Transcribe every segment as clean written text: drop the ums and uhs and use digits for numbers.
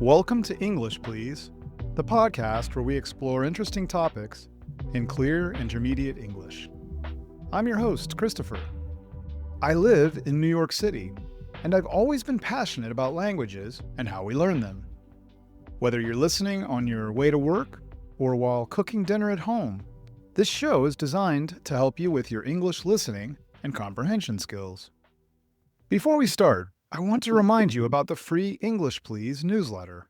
Welcome to English, Please, the podcast where we explore interesting topics in clear intermediate English. I'm your host, Christopher. I live in New York City, and I've always been passionate about languages and how we learn them. Whether you're listening on your way to work or while cooking dinner at home, this show is designed to help you with your English listening and comprehension skills. Before we start, I want to remind you about the free English Please newsletter.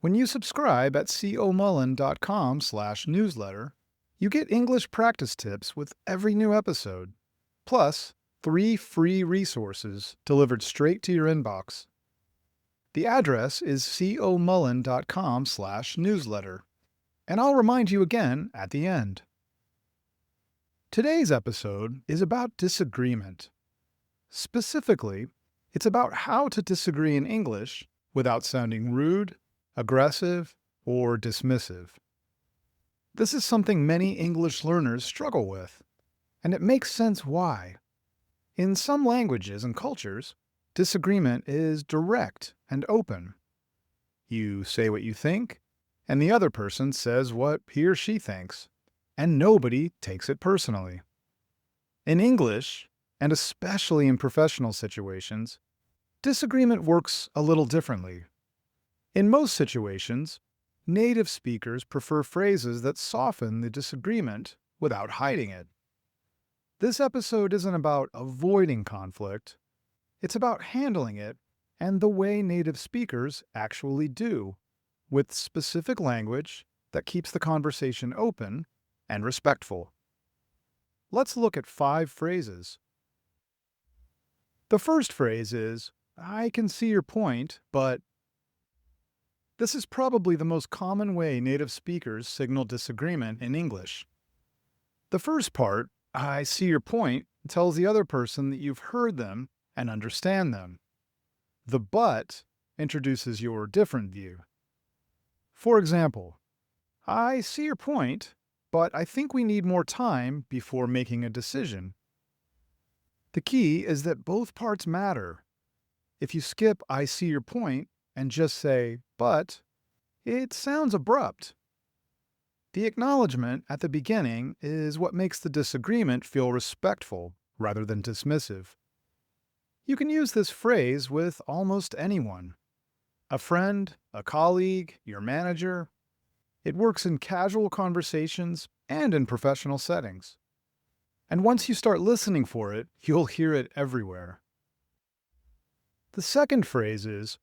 When you subscribe at comullen.com/newsletter, you get English practice tips with every new episode, plus 3 free resources delivered straight to your inbox. The address is comullen.com/newsletter, and I'll remind you again at the end. Today's episode is about disagreement. Specifically, it's about how to disagree in English without sounding rude, aggressive, or dismissive. This is something many English learners struggle with, and it makes sense why. In some languages and cultures, disagreement is direct and open. You say what you think, and the other person says what he or she thinks, and nobody takes it personally. In English, and especially in professional situations, disagreement works a little differently. In most situations, native speakers prefer phrases that soften the disagreement without hiding it. This episode isn't about avoiding conflict, it's about handling it and the way native speakers actually do, with specific language that keeps the conversation open and respectful. Let's look at 5 phrases. The first phrase is, "I can see your point, but..." This is probably the most common way native speakers signal disagreement in English. The first part, "I see your point," tells the other person that you've heard them and understand them. The "but" introduces your different view. For example, "I see your point, but I think we need more time before making a decision." The key is that both parts matter. If you skip "I see your point" and just say "but," it sounds abrupt. The acknowledgement at the beginning is what makes the disagreement feel respectful rather than dismissive. You can use this phrase with almost anyone. A friend, a colleague, your manager. It works in casual conversations and in professional settings. And once you start listening for it, you'll hear it everywhere. The second phrase is,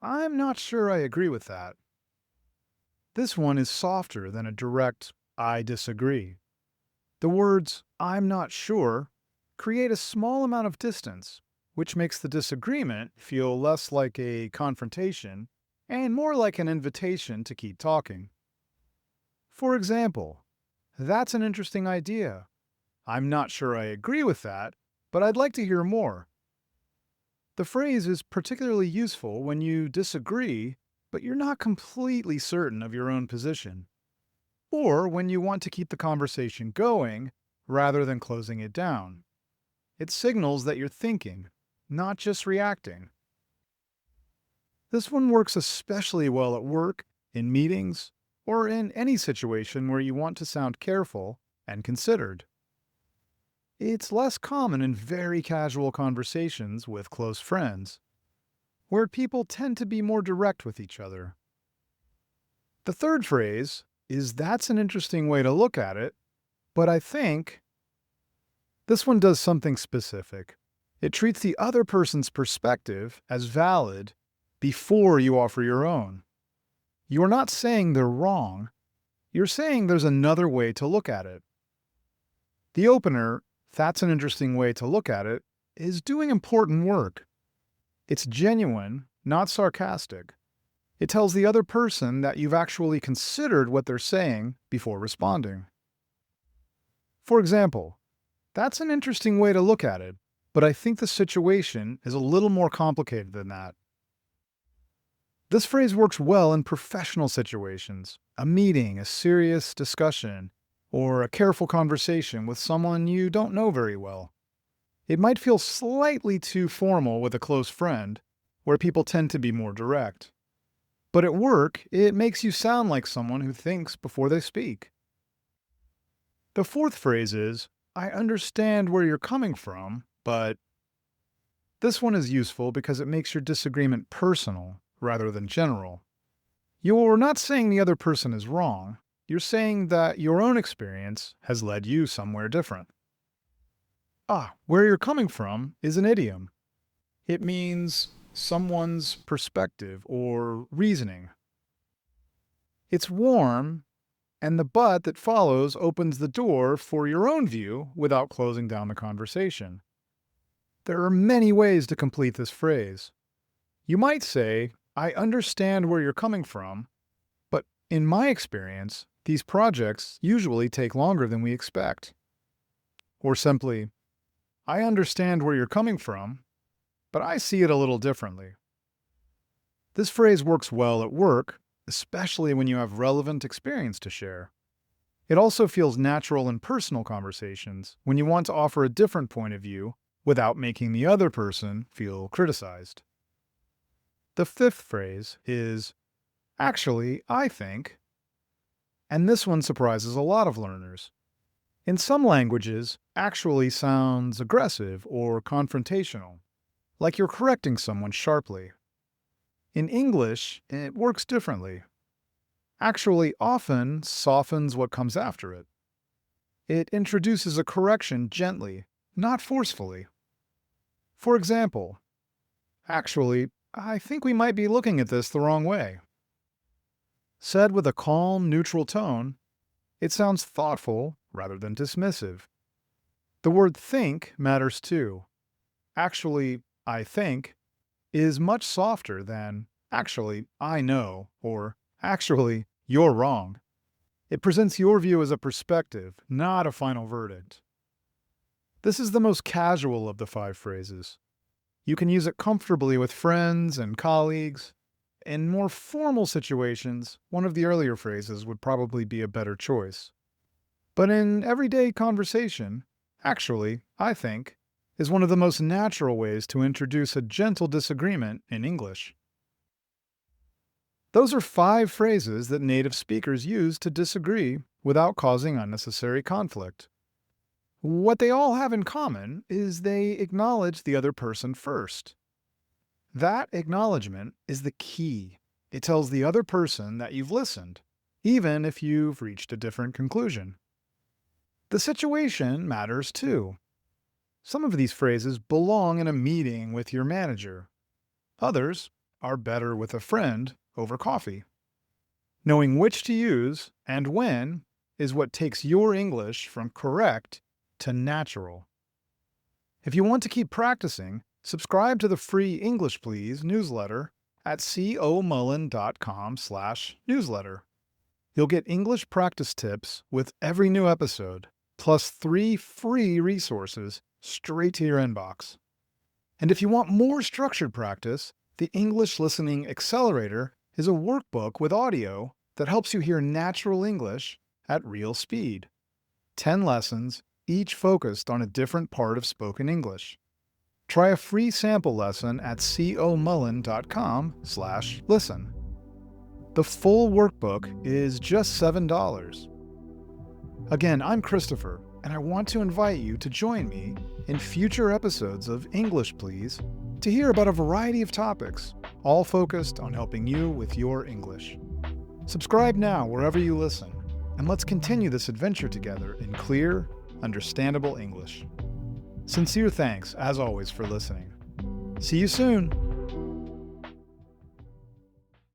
"I'm not sure I agree with that." This one is softer than a direct, "I disagree." The words, "I'm not sure," create a small amount of distance, which makes the disagreement feel less like a confrontation and more like an invitation to keep talking. For example, "That's an interesting idea. I'm not sure I agree with that, but I'd like to hear more." The phrase is particularly useful when you disagree, but you're not completely certain of your own position, or when you want to keep the conversation going rather than closing it down. It signals that you're thinking, not just reacting. This one works especially well at work, in meetings, or in any situation where you want to sound careful and considered. It's less common in very casual conversations with close friends, where people tend to be more direct with each other. The third phrase is, "That's an interesting way to look at it, but I think..." This one does something specific. It treats the other person's perspective as valid before you offer your own. You're not saying they're wrong, you're saying there's another way to look at it. The opener, "That's an interesting way to look at it," is doing important work. It's genuine, not sarcastic. It tells the other person that you've actually considered what they're saying before responding. For example, "That's an interesting way to look at it, but I think the situation is a little more complicated than that." This phrase works well in professional situations, a meeting, a serious discussion, or a careful conversation with someone you don't know very well. It might feel slightly too formal with a close friend, where people tend to be more direct. But at work, it makes you sound like someone who thinks before they speak. The fourth phrase is, I understand where you're coming from, but this one is useful because it makes your disagreement personal rather than general. You're not saying the other person is wrong. You're saying that your own experience has led you somewhere different. Where you're coming from is an idiom. It means someone's perspective or reasoning. It's warm, and the but that follows opens the door for your own view without closing down the conversation. There are many ways to complete this phrase. You might say, I understand where you're coming from, but in my experience, these projects usually take longer than we expect. Or simply, I understand where you're coming from, but I see it a little differently. This phrase works well at work, especially when you have relevant experience to share. It also feels natural in personal conversations when you want to offer a different point of view without making the other person feel criticized. The fifth phrase is, actually, I think, and this one surprises a lot of learners. In some languages, actually sounds aggressive or confrontational, like you're correcting someone sharply. In English, it works differently. Actually often softens what comes after it. It introduces a correction gently, not forcefully. For example, actually, I think we might be looking at this the wrong way. Said with a calm, neutral tone, it sounds thoughtful rather than dismissive. The word think matters too. Actually, I think is much softer than actually, I know, or actually, you're wrong. It presents your view as a perspective, not a final verdict. This is the most casual of the 5 phrases. You can use it comfortably with friends and colleagues. In more formal situations, one of the earlier phrases would probably be a better choice. But in everyday conversation, actually, I think, is one of the most natural ways to introduce a gentle disagreement in English. Those are 5 phrases that native speakers use to disagree without causing unnecessary conflict. What they all have in common is they acknowledge the other person first. That acknowledgement is the key. It tells the other person that you've listened, even if you've reached a different conclusion. The situation matters too. Some of these phrases belong in a meeting with your manager. Others are better with a friend over coffee. Knowing which to use and when is what takes your English from correct to natural. If you want to keep practicing, subscribe to the free English Please newsletter at comullen.com/newsletter. You'll get English practice tips with every new episode, plus 3 free resources straight to your inbox. And if you want more structured practice, the English Listening Accelerator is a workbook with audio that helps you hear natural English at real speed. 10 lessons, each focused on a different part of spoken English. Try a free sample lesson at comullen.com/listen. The full workbook is just $7. Again, I'm Christopher, and I want to invite you to join me in future episodes of English Please to hear about a variety of topics, all focused on helping you with your English. Subscribe now wherever you listen, and let's continue this adventure together in clear, understandable English. Sincere thanks, as always, for listening. See you soon!